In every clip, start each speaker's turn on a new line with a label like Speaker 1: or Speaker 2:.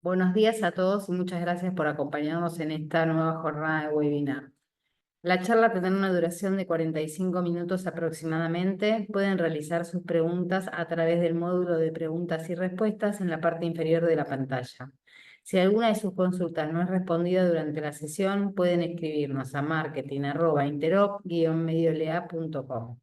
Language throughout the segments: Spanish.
Speaker 1: Buenos días a todos y muchas gracias por acompañarnos en esta nueva jornada de webinar. La charla tendrá una duración de 45 minutos aproximadamente. Pueden realizar sus preguntas a través del módulo de preguntas y respuestas en la parte inferior de la pantalla. Si alguna de sus consultas no es respondida durante la sesión, pueden escribirnos a marketing@interop-mediolea.com.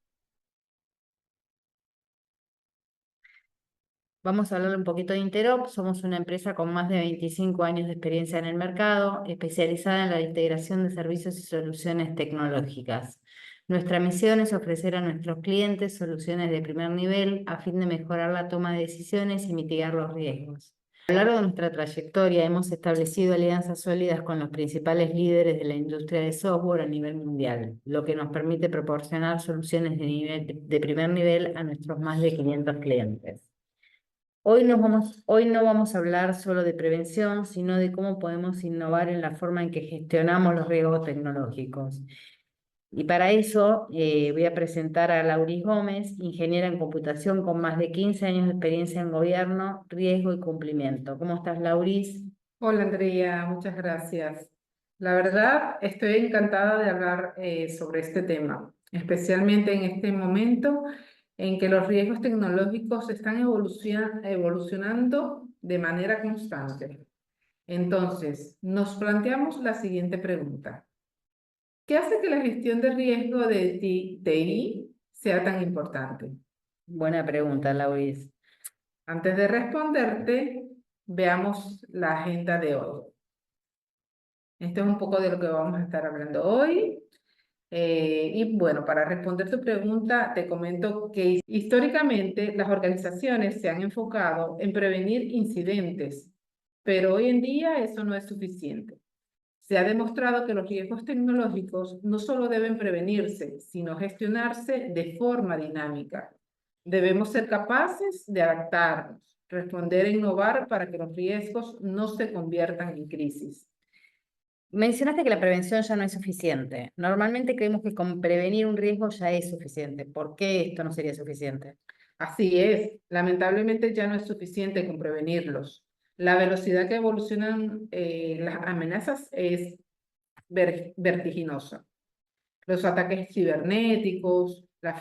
Speaker 1: Vamos a hablar un poquito de Interop. Somos una empresa con más de 25 años de experiencia en el mercado, especializada en la integración de servicios y soluciones tecnológicas. Nuestra misión es ofrecer a nuestros clientes soluciones de primer nivel a fin de mejorar la toma de decisiones y mitigar los riesgos. A lo largo de nuestra trayectoria hemos establecido alianzas sólidas con los principales líderes de la industria de software a nivel mundial, lo que nos permite proporcionar soluciones de primer nivel a nuestros más de 500 clientes. Hoy no vamos a hablar solo de prevención, sino de cómo podemos innovar en la forma en que gestionamos los riesgos tecnológicos. Y para eso voy a presentar a Lauris Gómez, ingeniera en computación con más de 15 años de experiencia en gobierno, riesgo y cumplimiento. ¿Cómo estás, Lauris?
Speaker 2: Hola Andrea, muchas gracias. La verdad, estoy encantada de hablar sobre este tema, especialmente en este momento en que los riesgos tecnológicos están evolucionando de manera constante. Entonces, nos planteamos la siguiente pregunta. ¿Qué hace que la gestión de riesgo de TI sea tan importante?
Speaker 1: Buena pregunta, Lauris.
Speaker 2: Antes de responderte, veamos la agenda de hoy. Esto es un poco de lo que vamos a estar hablando hoy. Y bueno, para responder tu pregunta, te comento que históricamente las organizaciones se han enfocado en prevenir incidentes, pero hoy en día eso no es suficiente. Se ha demostrado que los riesgos tecnológicos no solo deben prevenirse, sino gestionarse de forma dinámica. Debemos ser capaces de adaptarnos, responder e innovar para que los riesgos no se conviertan en crisis.
Speaker 1: Mencionaste que la prevención ya no es suficiente. Normalmente creemos que con prevenir un riesgo ya es suficiente. ¿Por qué esto no sería suficiente?
Speaker 2: Así es, lamentablemente ya no es suficiente con prevenirlos. La velocidad que evolucionan las amenazas es vertiginosa. Los ataques cibernéticos, las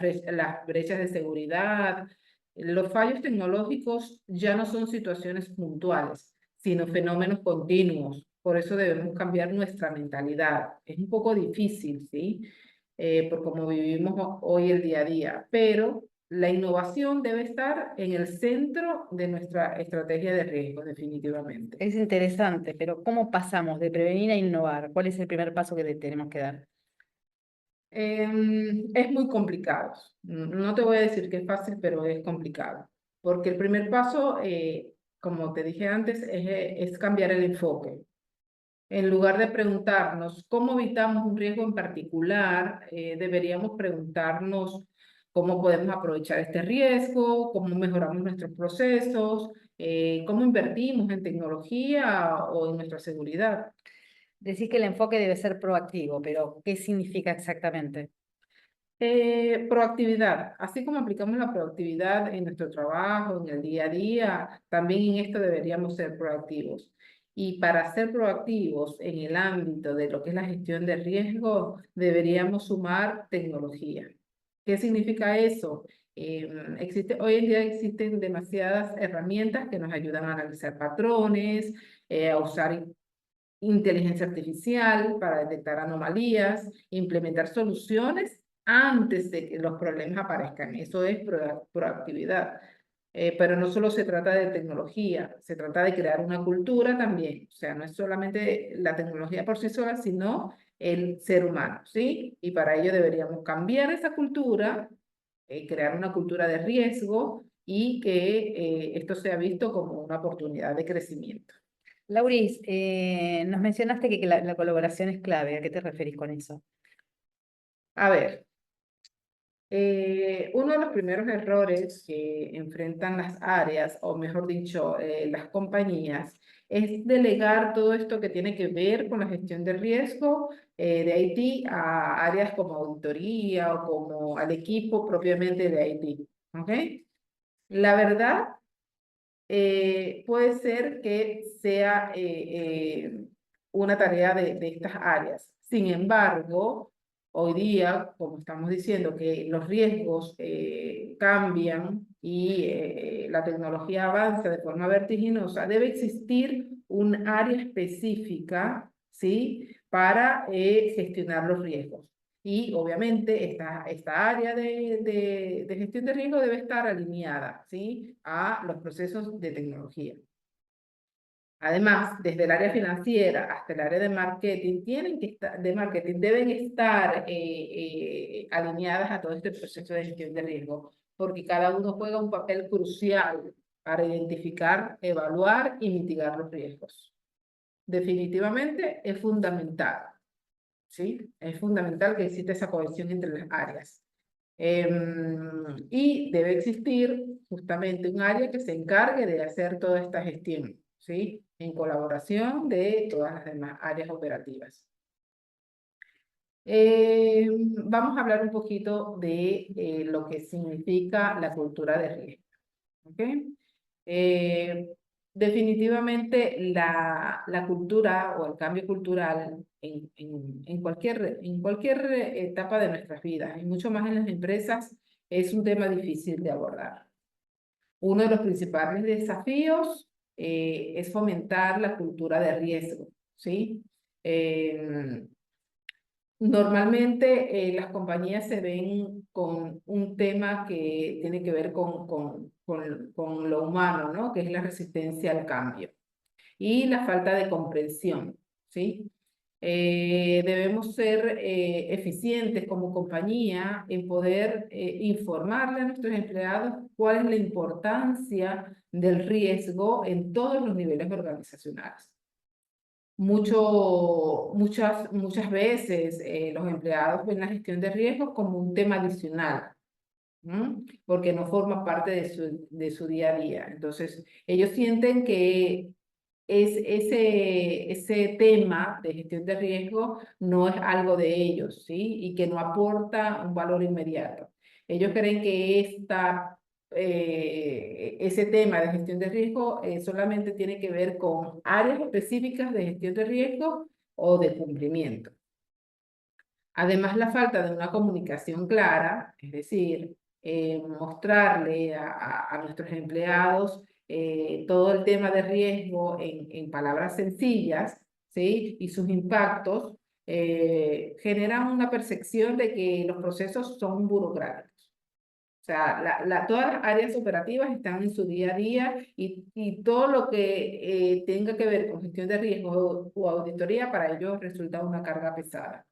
Speaker 2: brechas de seguridad, los fallos tecnológicos ya no son situaciones puntuales, sino fenómenos continuos. Por eso debemos cambiar nuestra mentalidad. Es un poco difícil, ¿sí? Por cómo vivimos hoy el día a día, pero la innovación debe estar en el centro de nuestra estrategia de riesgo, definitivamente.
Speaker 1: Es interesante, pero ¿cómo pasamos de prevenir a innovar? ¿Cuál es el primer paso que tenemos que dar?
Speaker 2: Es muy complicado. No te voy a decir que es fácil, pero es complicado. Porque el primer paso, como te dije antes, es cambiar el enfoque. En lugar de preguntarnos cómo evitamos un riesgo en particular, deberíamos preguntarnos cómo podemos aprovechar este riesgo, cómo mejoramos nuestros procesos, cómo invertimos en tecnología o en nuestra seguridad.
Speaker 1: Decís que el enfoque debe ser proactivo, pero ¿qué significa exactamente?
Speaker 2: Proactividad, así como aplicamos la proactividad en nuestro trabajo, en el día a día, también en esto deberíamos ser proactivos. Y para ser proactivos en el ámbito de lo que es la gestión de riesgo, deberíamos sumar tecnología. ¿Qué significa eso? Hoy en día existen demasiadas herramientas que nos ayudan a analizar patrones, a usar inteligencia artificial para detectar anomalías, implementar soluciones antes de que los problemas aparezcan. Eso es proactividad. Pero no solo se trata de tecnología, se trata de crear una cultura también. O sea, no es solamente la tecnología por sí sola, sino el ser humano, ¿sí? Y para ello deberíamos cambiar esa cultura, crear una cultura de riesgo y que esto sea visto como una oportunidad de crecimiento.
Speaker 1: Lauris, nos mencionaste que la colaboración es clave. ¿A qué te referís con eso?
Speaker 2: A ver, uno de los primeros errores que enfrentan las áreas, o mejor dicho, las compañías, es delegar todo esto que tiene que ver con la gestión de riesgo de IT a áreas como auditoría o como al equipo propiamente de IT. ¿Ok? La verdad puede ser que sea una tarea de estas áreas. Sin embargo, hoy día, como estamos diciendo, que los riesgos cambian y la tecnología avanza de forma vertiginosa, debe existir un área específica, ¿sí?, para gestionar los riesgos. Y obviamente esta área de gestión de riesgo debe estar alineada, ¿sí?, a los procesos de tecnología. Además, desde el área financiera hasta el área de marketing, deben estar alineadas a todo este proceso de gestión de riesgo, porque cada uno juega un papel crucial para identificar, evaluar y mitigar los riesgos. Definitivamente es fundamental, ¿sí? Es fundamental que exista esa cohesión entre las áreas. Y debe existir justamente un área que se encargue de hacer toda esta gestión, ¿sí?, en colaboración de todas las demás áreas operativas. Vamos a hablar un poquito de lo que significa la cultura de riesgo. ¿Okay? Definitivamente la cultura o el cambio cultural en cualquier etapa de nuestras vidas, y mucho más en las empresas, es un tema difícil de abordar. Uno de los principales desafíos es fomentar la cultura de riesgo, ¿sí? Normalmente las compañías se ven con un tema que tiene que ver con lo humano, ¿no?, que es la resistencia al cambio y la falta de comprensión, ¿sí? Debemos ser eficientes como compañía en poder informarle a nuestros empleados cuál es la importancia del riesgo en todos los niveles organizacionales. Muchas veces los empleados ven la gestión de riesgos como un tema adicional, porque no forma parte de su día a día. Entonces, ellos sienten que ese tema de gestión de riesgo no es algo de ellos, ¿sí?, y que no aporta un valor inmediato. Ellos creen que ese tema de gestión de riesgo solamente tiene que ver con áreas específicas de gestión de riesgo o de cumplimiento. Además, la falta de una comunicación clara, es decir, mostrarle a nuestros empleados todo el tema de riesgo en palabras sencillas, ¿sí?, y sus impactos, generan una percepción de que los procesos son burocráticos. O sea, todas las áreas operativas están en su día a día y todo lo que tenga que ver con gestión de riesgo o auditoría para ellos resulta una carga pesada.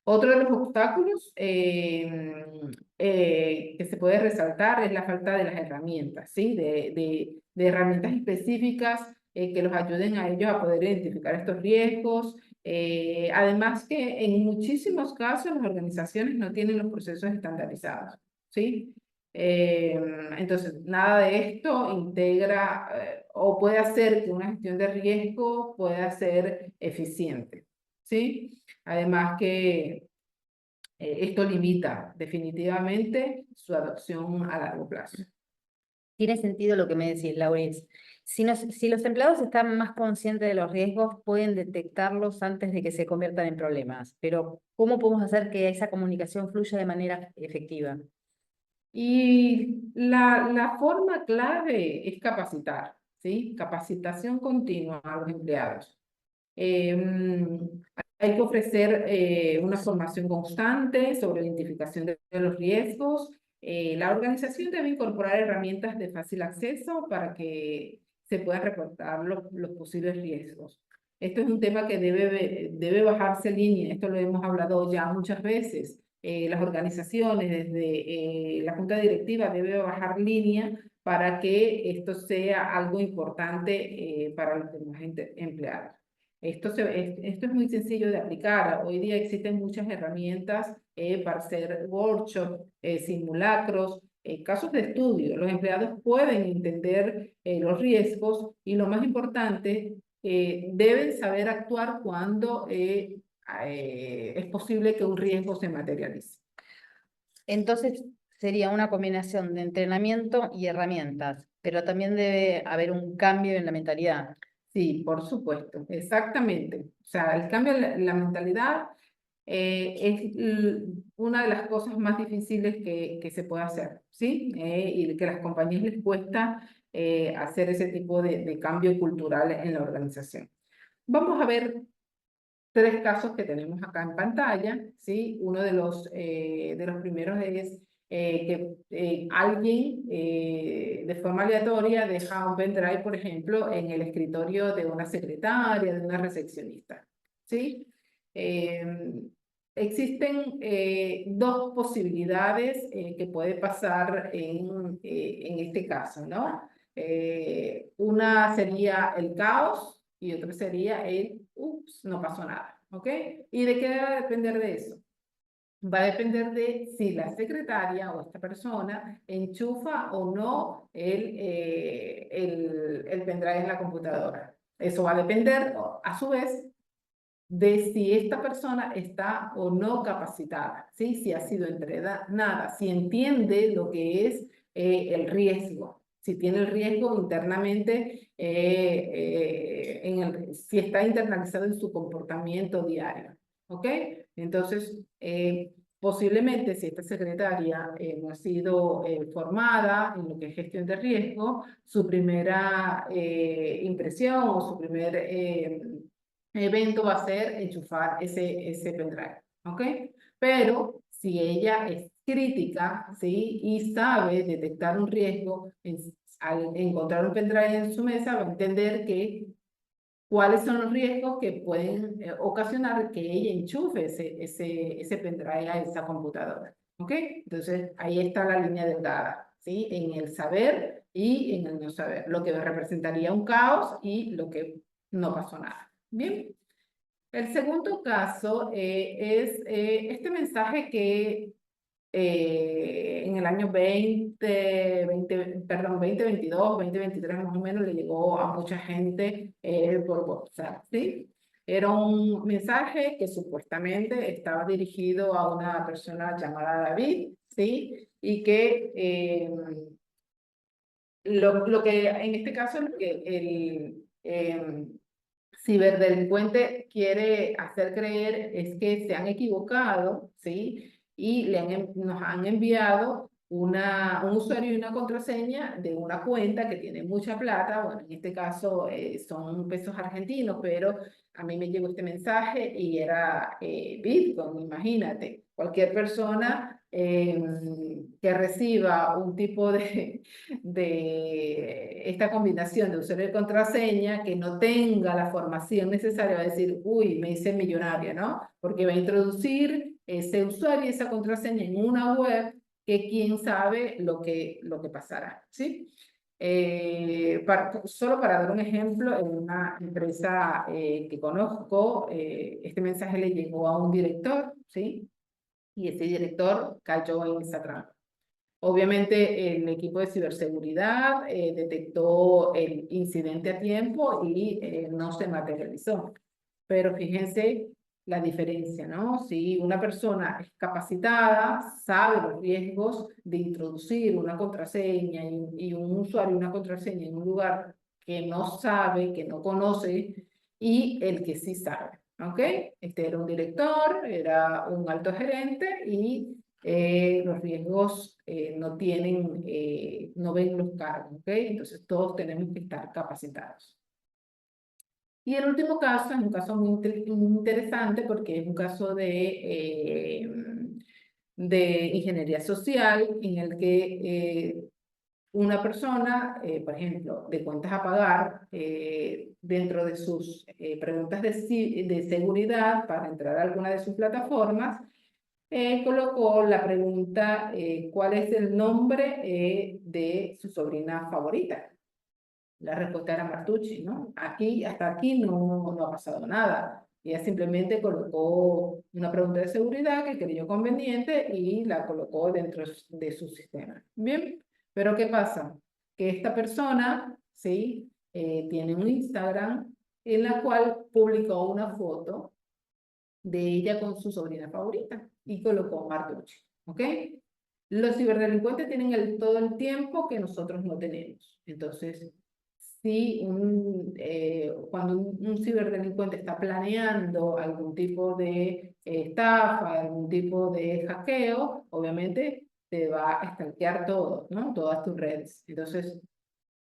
Speaker 2: Otro de los obstáculos que se puede resaltar es la falta de las herramientas, ¿sí?, de herramientas específicas que los ayuden a ellos a poder identificar estos riesgos. Además que en muchísimos casos las organizaciones no tienen los procesos estandarizados, ¿sí? Entonces, nada de esto integra o puede hacer que una gestión de riesgo pueda ser eficiente, ¿sí? Además que esto limita definitivamente su adopción a largo plazo.
Speaker 1: Tiene sentido lo que me decís, Lauris. Si los empleados están más conscientes de los riesgos, pueden detectarlos antes de que se conviertan en problemas. Pero, ¿cómo podemos hacer que esa comunicación fluya de manera efectiva?
Speaker 2: Y la forma clave es capacitar, ¿sí? Capacitación continua a los empleados. Hay que ofrecer una formación constante sobre la identificación de los riesgos. La organización debe incorporar herramientas de fácil acceso para que se puedan reportar los posibles riesgos. Esto es un tema que debe bajarse línea, esto lo hemos hablado ya muchas veces. Las organizaciones, desde la junta directiva, debe bajar línea para que esto sea algo importante para los demás empleados. Esto es muy sencillo de aplicar. Hoy día existen muchas herramientas para hacer workshops, simulacros, casos de estudio. Los empleados pueden entender los riesgos y, lo más importante, deben saber actuar cuando es posible que un riesgo se materialice.
Speaker 1: Entonces, sería una combinación de entrenamiento y herramientas, pero también debe haber un cambio en la mentalidad.
Speaker 2: Sí, por supuesto, exactamente. O sea, el cambio en la mentalidad una de las cosas más difíciles que se puede hacer, ¿sí? Y que a las compañías les cuesta hacer ese tipo de cambio cultural en la organización. Vamos a ver tres casos que tenemos acá en pantalla, ¿sí? Uno de los primeros es que alguien de forma aleatoria deja un pendrive, por ejemplo, en el escritorio de una secretaria, de una recepcionista, ¿sí? Existen dos posibilidades que puede pasar en este caso, ¿no? Una sería el caos y otra sería el, ups, no pasó nada, ¿ok? ¿Y de qué va a depender de eso? Va a depender de si la secretaria o esta persona enchufa o no el pendrive en la computadora. Eso va a depender, a su vez, de si esta persona está o no capacitada, ¿sí? Si ha sido entrenada, si entiende lo que es el riesgo, si tiene el riesgo internamente, si está internalizado en su comportamiento diario, ¿ok? Entonces, posiblemente si esta secretaria no ha sido formada en lo que es gestión de riesgo, su primera impresión o su primer evento va a ser enchufar ese pendrive, ¿ok? Pero si ella es crítica, ¿sí? Y sabe detectar un riesgo, al encontrar un pendrive en su mesa, va a entender que cuáles son los riesgos que pueden ocasionar que ella enchufe ese pendrive a esa computadora, ¿ok? Entonces, ahí está la línea delgada, ¿sí? En el saber y en el no saber, lo que representaría un caos y lo que no pasó nada. Bien. El segundo caso es este mensaje que en el año 2022, 2023 más o menos le llegó a mucha gente por WhatsApp, ¿sí? Era un mensaje que supuestamente estaba dirigido a una persona llamada David, ¿sí? Y que lo que en este caso lo que el ciberdelincuente quiere hacer creer es que se han equivocado, ¿sí? Y nos han enviado un usuario y una contraseña de una cuenta que tiene mucha plata, bueno, en este caso son pesos argentinos, pero a mí me llegó este mensaje y era Bitcoin, imagínate, cualquier persona que reciba un tipo de esta combinación de usuario y contraseña que no tenga la formación necesaria, va a decir, uy, me hice millonaria, ¿no? Porque va a introducir ese usuario y esa contraseña en una web que quién sabe lo que pasará, ¿sí? Solo para dar un ejemplo, en una empresa que conozco, este mensaje le llegó a un director, ¿sí? Y ese director cayó en esa trampa. Obviamente el equipo de ciberseguridad detectó el incidente a tiempo y no se materializó. Pero fíjense la diferencia, ¿no? Si una persona es capacitada, sabe los riesgos de introducir una contraseña y un usuario y una contraseña en un lugar que no sabe, que no conoce, y el que sí sabe, ¿ok? Este era un director, era un alto gerente y los riesgos no ven los cargos, ¿ok? Entonces todos tenemos que estar capacitados. Y el último caso es un caso muy interesante porque es un caso de ingeniería social en el que una persona, por ejemplo, de cuentas a pagar, dentro de sus preguntas de seguridad para entrar a alguna de sus plataformas, colocó la pregunta, ¿cuál es el nombre de su sobrina favorita? La respuesta era Martucci, ¿no? Hasta aquí no ha pasado nada. Ella simplemente colocó una pregunta de seguridad que creyó conveniente y la colocó dentro de su sistema. Bien, pero ¿qué pasa? Que esta persona, ¿sí? Tiene un Instagram en la cual publicó una foto de ella con su sobrina favorita y colocó Martucci, ¿ok? Los ciberdelincuentes tienen todo el tiempo que nosotros no tenemos. Entonces, si cuando un ciberdelincuente está planeando algún tipo de estafa, algún tipo de hackeo, obviamente te va a stalkear todo, ¿no? Todas tus redes. Entonces,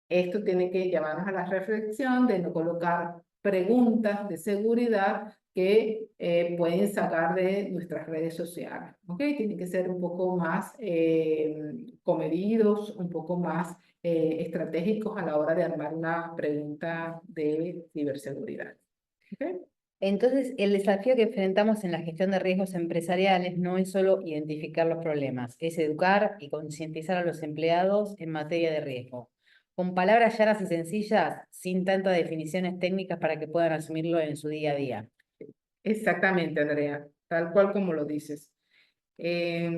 Speaker 2: esto tiene que llevarnos a la reflexión de no colocar preguntas de seguridad que pueden sacar de nuestras redes sociales. ¿Ok? Tienen que ser un poco más comedidos, un poco más estratégicos a la hora de armar una pregunta de ciberseguridad. ¿Ok?
Speaker 1: Entonces, el desafío que enfrentamos en la gestión de riesgos empresariales no es solo identificar los problemas, es educar y concientizar a los empleados en materia de riesgo. Con palabras llanas y sencillas, sin tantas definiciones técnicas para que puedan asumirlo en su día a día.
Speaker 2: Exactamente, Andrea, tal cual como lo dices.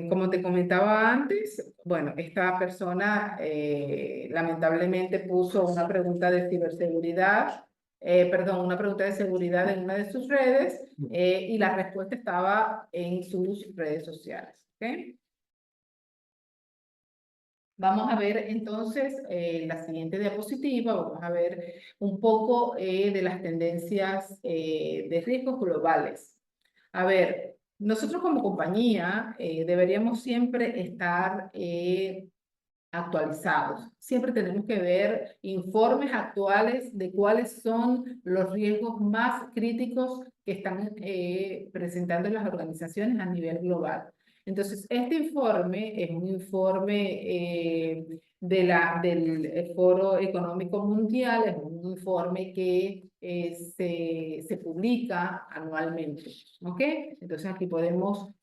Speaker 2: Como te comentaba antes, bueno, esta persona lamentablemente puso una pregunta de ciberseguridad, perdón, una pregunta de seguridad en una de sus redes y la respuesta estaba en sus redes sociales. ¿Ok? Vamos a ver entonces la siguiente diapositiva, vamos a ver un poco de las tendencias de riesgos globales. A ver, nosotros como compañía deberíamos siempre estar actualizados. Siempre tenemos que ver informes actuales de cuáles son los riesgos más críticos que están presentando las organizaciones a nivel global. Entonces, este informe es un informe del Foro Económico Mundial, es un informe que se publica anualmente. ¿Ok? Entonces, aquí podemos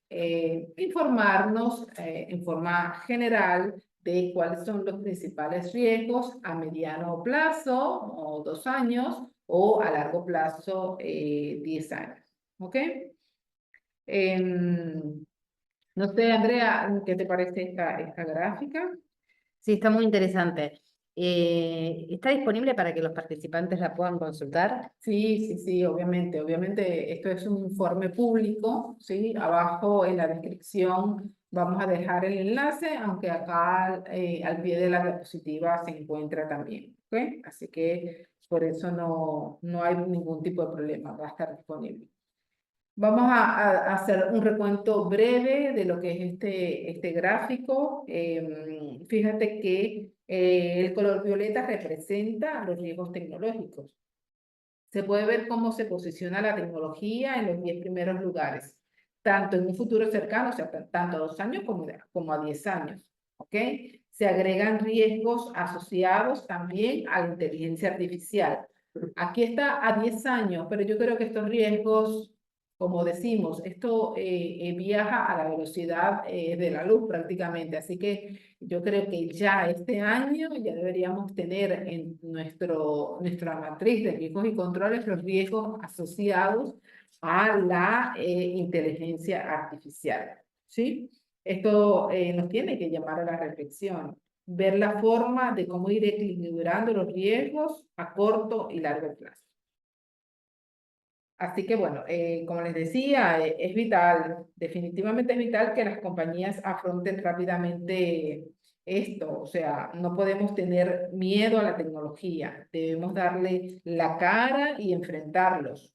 Speaker 2: informarnos en forma general de cuáles son los principales riesgos a mediano plazo, o 2 años, o a largo plazo, 10 años. ¿Ok? Em, no sé, Andrea, ¿qué te parece esta gráfica?
Speaker 1: Sí, está muy interesante. ¿Está disponible para que los participantes la puedan consultar?
Speaker 2: Sí, sí, sí, obviamente. Obviamente esto es un informe público, ¿sí? Abajo en la descripción vamos a dejar el enlace, aunque acá al pie de la diapositiva se encuentra también, ¿ok? Así que por eso no hay ningún tipo de problema, va a estar disponible. Vamos a hacer un recuento breve de lo que es este gráfico. Fíjate que el color violeta representa los riesgos tecnológicos. Se puede ver cómo se posiciona la tecnología en los 10 primeros lugares, tanto en un futuro cercano, o sea, tanto a 2 años como a 10 años. ¿Ok? Se agregan riesgos asociados también a la inteligencia artificial. Aquí está a 10 años, pero yo creo que estos riesgos, como decimos, esto viaja a la velocidad de la luz prácticamente. Así que yo creo que ya este año ya deberíamos tener en nuestra matriz de riesgos y controles los riesgos asociados a la inteligencia artificial. ¿Sí? Esto nos tiene que llamar a la reflexión, ver la forma de cómo ir equilibrando los riesgos a corto y largo plazo. Así que bueno, como les decía, es vital, definitivamente es vital que las compañías afronten rápidamente esto. O sea, no podemos tener miedo a la tecnología, debemos darle la cara y enfrentarlos.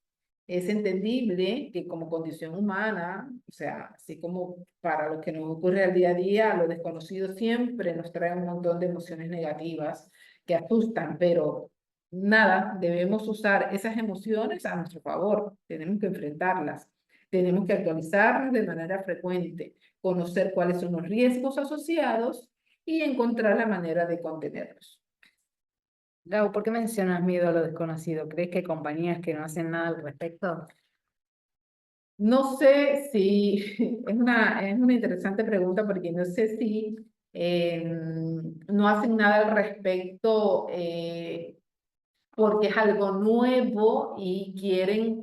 Speaker 2: Es entendible que como condición humana, o sea, así como para lo que nos ocurre al día a día, lo desconocido siempre nos trae un montón de emociones negativas que asustan, pero nada, debemos usar esas emociones a nuestro favor, tenemos que enfrentarlas, tenemos que actualizarnos de manera frecuente, conocer cuáles son los riesgos asociados y encontrar la manera de contenerlos.
Speaker 1: Lau, ¿por qué mencionas miedo a lo desconocido? ¿Crees que hay compañías que no hacen nada al respecto?
Speaker 2: No sé si, es una interesante pregunta porque no sé si no hacen nada al respecto porque es algo nuevo y quieren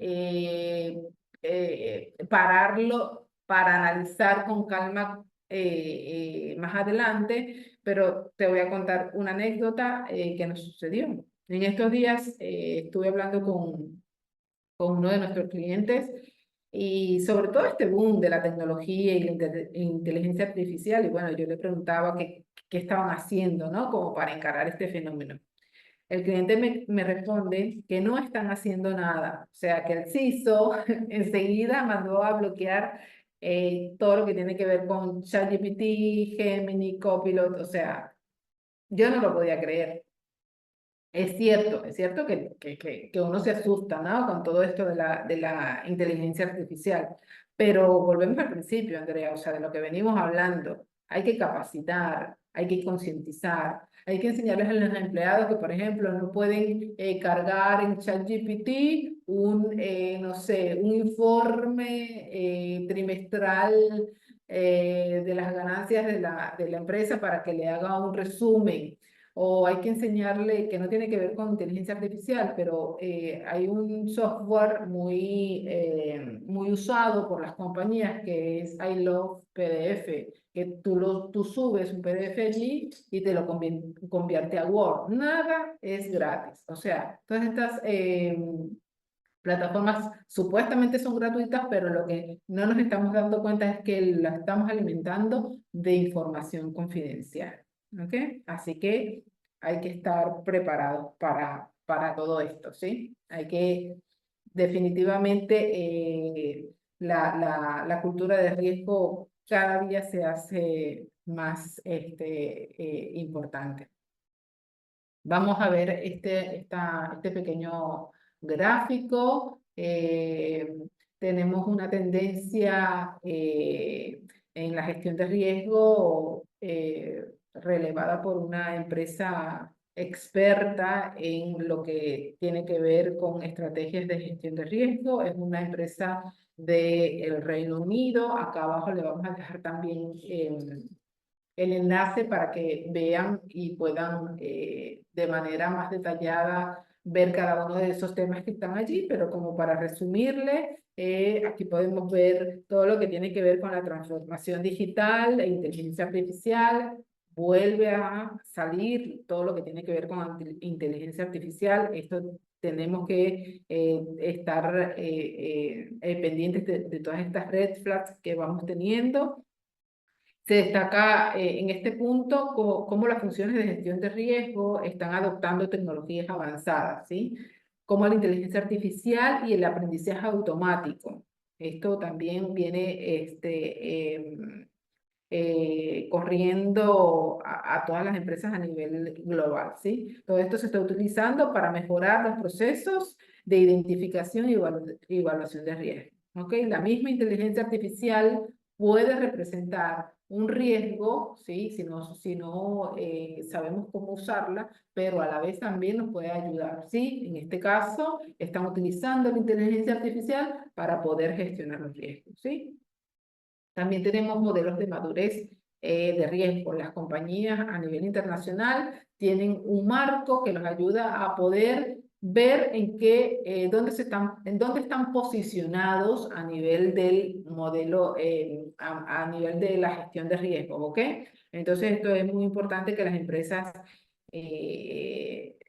Speaker 2: pararlo para analizar con calma más adelante, pero te voy a contar una anécdota que nos sucedió. En estos días estuve hablando con uno de nuestros clientes Y sobre todo este boom de la tecnología y la inteligencia artificial, y bueno, yo le preguntaba qué estaban haciendo, ¿no? Como para encarar este fenómeno. El cliente me responde que no están haciendo nada, o sea, que el CISO enseguida mandó a bloquear todo lo que tiene que ver con ChatGPT, Gemini, Copilot, o sea, yo no lo podía creer. Es cierto que uno se asusta, ¿no? Con todo esto de la inteligencia artificial, pero volvemos al principio, Andrea, o sea, de lo que venimos hablando. Hay que capacitar, hay que concientizar, hay que enseñarles a los empleados que, por ejemplo, no pueden cargar en ChatGPT no sé, un informe trimestral de las ganancias de la empresa para que le haga un resumen, o hay que enseñarle, que no tiene que ver con inteligencia artificial, pero hay un software muy usado por las compañías que es I Love PDF, que tú subes un PDF allí y te lo convierte a Word. Nada es gratis. O sea, todas estas plataformas supuestamente son gratuitas, pero lo que no nos estamos dando cuenta es que las estamos alimentando de información confidencial. ¿Ok? Así que hay que estar preparados para todo esto, ¿sí? Hay que definitivamente la cultura de riesgo cada día se hace más importante. Vamos a ver este pequeño gráfico. Tenemos una tendencia en la gestión de riesgo relevada por una empresa experta en lo que tiene que ver con estrategias de gestión de riesgo. Es una empresa del Reino Unido. Acá abajo le vamos a dejar también el enlace para que vean y puedan de manera más detallada ver cada uno de esos temas que están allí, pero como para resumirle, aquí podemos ver todo lo que tiene que ver con la transformación digital e inteligencia artificial. Vuelve a salir todo lo que tiene que ver con inteligencia artificial. Esto tenemos que estar pendientes de todas estas red flags que vamos teniendo. Se destaca en este punto cómo las funciones de gestión de riesgo están adoptando tecnologías avanzadas, ¿sí? Como la inteligencia artificial y el aprendizaje automático. Esto también viene corriendo a todas las empresas a nivel global, ¿sí? Todo esto se está utilizando para mejorar los procesos de identificación y evaluación de riesgo, ¿ok? La misma inteligencia artificial puede representar un riesgo, ¿sí? Si no sabemos cómo usarla, pero a la vez también nos puede ayudar, ¿sí? En este caso, están utilizando la inteligencia artificial para poder gestionar los riesgos, ¿sí? También tenemos modelos de madurez de riesgo. Las compañías a nivel internacional tienen un marco que los ayuda a poder ver en dónde están posicionados a nivel del modelo, a nivel de la gestión de riesgo, ¿ok? Entonces esto es muy importante que las empresas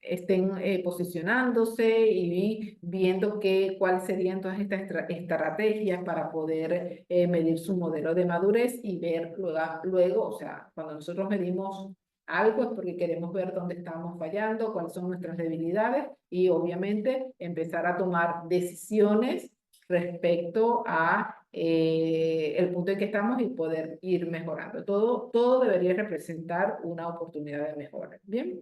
Speaker 2: estén posicionándose y viendo cuáles serían todas estas estrategias para poder medir su modelo de madurez y ver luego, o sea, cuando nosotros medimos algo es porque queremos ver dónde estamos fallando, cuáles son nuestras debilidades y obviamente empezar a tomar decisiones respecto a el punto en que estamos y poder ir mejorando. Todo debería representar una oportunidad de mejora. Bien.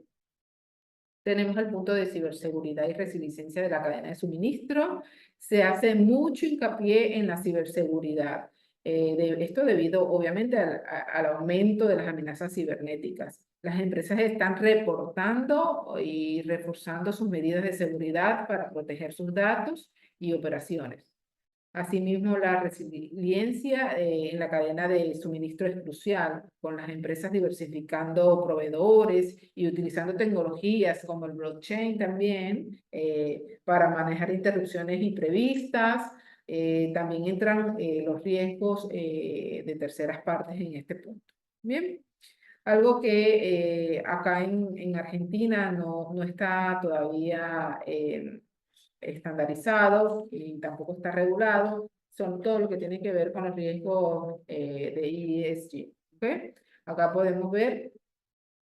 Speaker 2: Tenemos el punto de ciberseguridad y resiliencia de la cadena de suministro. Se hace mucho hincapié en la ciberseguridad. Esto debido, obviamente, al aumento de las amenazas cibernéticas. Las empresas están reportando y reforzando sus medidas de seguridad para proteger sus datos y operaciones. Asimismo, la resiliencia en la cadena de suministro es crucial, con las empresas diversificando proveedores y utilizando tecnologías como el blockchain también para manejar interrupciones imprevistas. También entran los riesgos de terceras partes en este punto. Bien, algo que acá en Argentina no está todavía estandarizado y tampoco está regulado, son todo lo que tiene que ver con los riesgos de ESG. ¿Ok? Acá podemos ver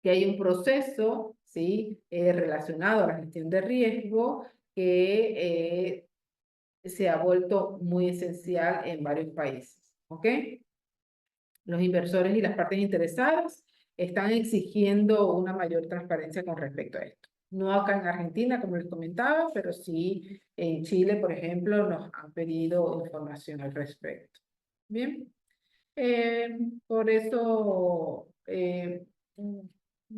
Speaker 2: que hay un proceso, ¿sí? Relacionado a la gestión de riesgo que se ha vuelto muy esencial en varios países. ¿Ok? Los inversores y las partes interesadas están exigiendo una mayor transparencia con respecto a esto. No acá en Argentina, como les comentaba, pero sí en Chile, por ejemplo, nos han pedido información al respecto. Bien. Por eso,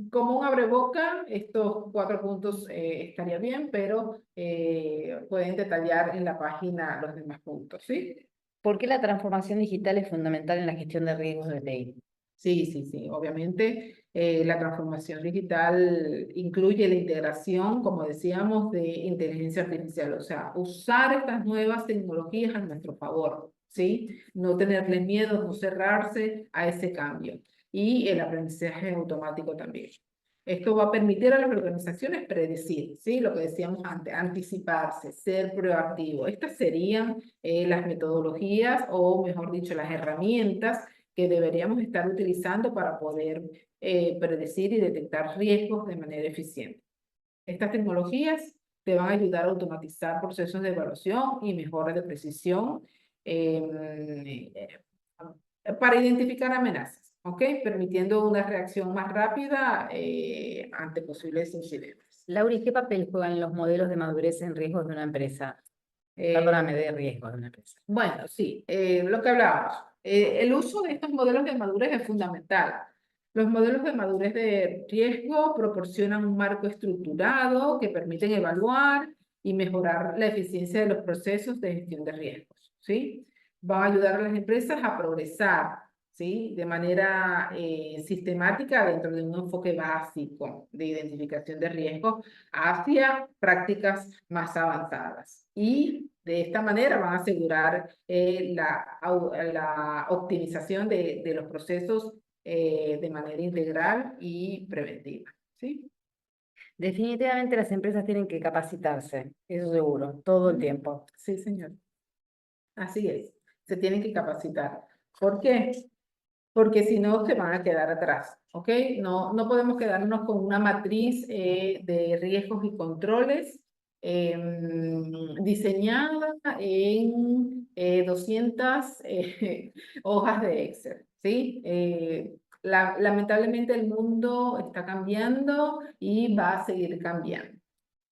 Speaker 2: como un abreboca, estos 4 puntos estaría bien, pero pueden detallar en la página los demás puntos, ¿sí?
Speaker 1: ¿Por qué la transformación digital es fundamental en la gestión de riesgos de TI?
Speaker 2: Sí, sí, sí. Obviamente, la transformación digital incluye la integración, como decíamos, de inteligencia artificial, o sea, usar estas nuevas tecnologías a nuestro favor, ¿sí? No tenerle miedo, no cerrarse a ese cambio. Y el aprendizaje automático también. Esto va a permitir a las organizaciones predecir, ¿sí? Lo que decíamos antes, anticiparse, ser proactivo. Estas serían las metodologías o, mejor dicho, las herramientas que deberíamos estar utilizando para poder predecir y detectar riesgos de manera eficiente. Estas tecnologías te van a ayudar a automatizar procesos de evaluación y mejora de precisión para identificar amenazas, ¿ok? Permitiendo una reacción más rápida ante posibles incidentes.
Speaker 1: Lauri, ¿qué papel juegan los modelos de madurez en riesgos de una empresa? Perdóname, de riesgos de una empresa.
Speaker 2: Bueno, sí, lo que hablábamos. El uso de estos modelos de madurez es fundamental. Los modelos de madurez de riesgo proporcionan un marco estructurado que permiten evaluar y mejorar la eficiencia de los procesos de gestión de riesgos, ¿sí? Van a ayudar a las empresas a progresar, ¿sí? De manera sistemática dentro de un enfoque básico de identificación de riesgos hacia prácticas más avanzadas. Y de esta manera van a asegurar la optimización de los procesos de manera integral y preventiva, ¿sí?
Speaker 1: Definitivamente las empresas tienen que capacitarse, eso seguro, todo el tiempo.
Speaker 2: Sí, señor. Así es. Se tienen que capacitar. ¿Por qué? Porque si no, se van a quedar atrás, ¿ok? No podemos quedarnos con una matriz de riesgos y controles diseñada en 200 hojas de Excel, ¿sí? Lamentablemente el mundo está cambiando y va a seguir cambiando.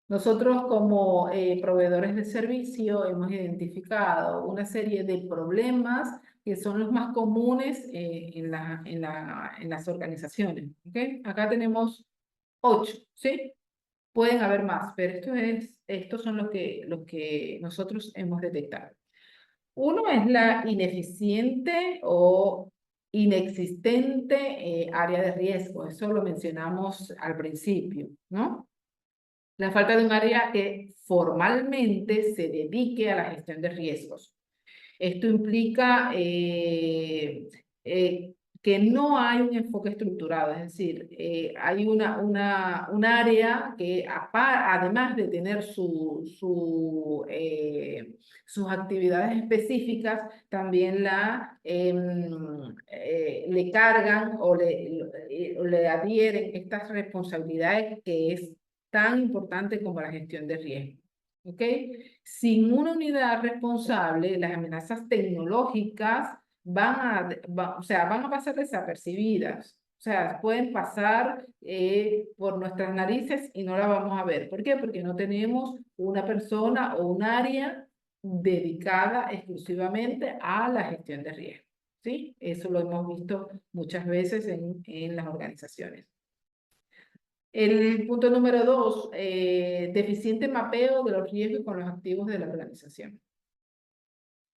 Speaker 2: Nosotros como proveedores de servicio hemos identificado una serie de problemas que son los más comunes en las organizaciones. ¿Okay? Acá tenemos 8, ¿sí? Pueden haber más, pero estos son los que nosotros hemos detectado. Uno es la ineficiente o inexistente área de riesgo. Eso lo mencionamos al principio, ¿no? La falta de un área que formalmente se dedique a la gestión de riesgos. Esto implica que no hay un enfoque estructurado, es decir, hay un área que además de tener sus actividades específicas, también le cargan o le adhieren estas responsabilidades que es tan importante como la gestión de riesgo. ¿Ok? Sin una unidad responsable, las amenazas tecnológicas o sea, van a pasar desapercibidas. O sea, pueden pasar por nuestras narices y no la vamos a ver. ¿Por qué? Porque no tenemos una persona o un área dedicada exclusivamente a la gestión de riesgo. ¿Sí? Eso lo hemos visto muchas veces en las organizaciones. El punto número 2, deficiente mapeo de los riesgos con los activos de la organización.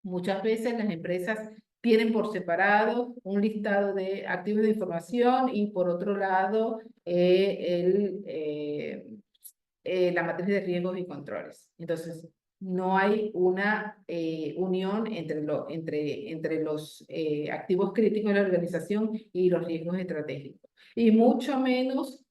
Speaker 2: Muchas veces las empresas tienen por separado un listado de activos de información y por otro lado la matriz de riesgos y controles. Entonces, no hay una unión entre los activos críticos de la organización y los riesgos estratégicos. Y mucho menos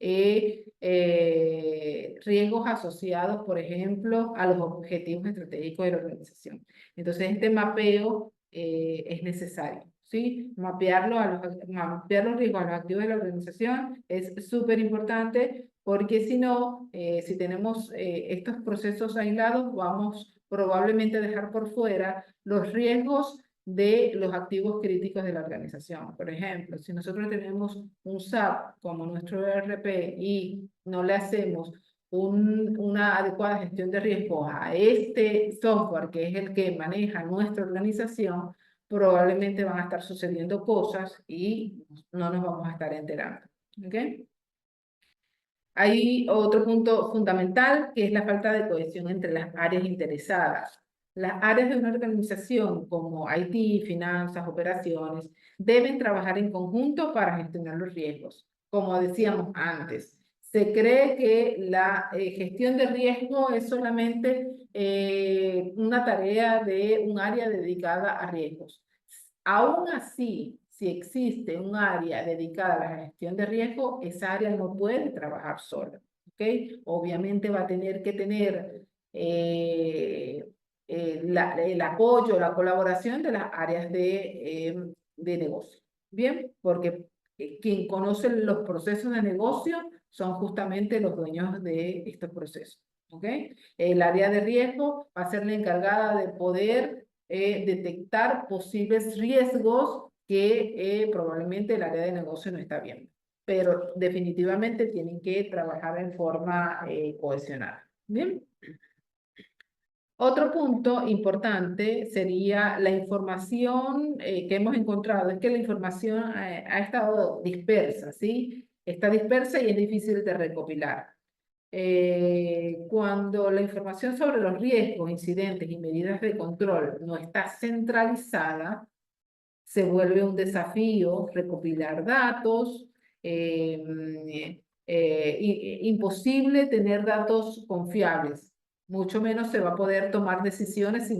Speaker 2: riesgos asociados, por ejemplo, a los objetivos estratégicos de la organización. Entonces, este mapeo es necesario, ¿sí? Mapear los riesgos a los activos de la organización es súper importante porque si no, si tenemos estos procesos aislados, vamos probablemente a dejar por fuera los riesgos de los activos críticos de la organización. Por ejemplo, si nosotros tenemos un SAP como nuestro ERP y no le hacemos una adecuada gestión de riesgos a este software que es el que maneja nuestra organización, probablemente van a estar sucediendo cosas y no nos vamos a estar enterando. ¿Ok? Hay otro punto fundamental que es la falta de cohesión entre las áreas interesadas. Las áreas de una organización como IT, finanzas, operaciones, deben trabajar en conjunto para gestionar los riesgos. Como decíamos antes, se cree que la gestión de riesgo es solamente una tarea de un área dedicada a riesgos. Aún así, si existe un área dedicada a la gestión de riesgo, esa área no puede trabajar sola, ¿ok? Obviamente va a tener que tener el apoyo, la colaboración de las áreas de negocio, ¿bien? Porque quien conoce los procesos de negocio son justamente los dueños de estos procesos, ¿ok? El área de riesgo va a ser la encargada de poder detectar posibles riesgos que probablemente el área de negocio no está viendo. Pero definitivamente tienen que trabajar en forma cohesionada. Bien. Otro punto importante sería la información que hemos encontrado. Es que la información ha estado dispersa, ¿sí? Está dispersa y es difícil de recopilar. Cuando la información sobre los riesgos, incidentes y medidas de control no está centralizada, se vuelve un desafío recopilar datos, imposible tener datos confiables, mucho menos se va a poder tomar decisiones si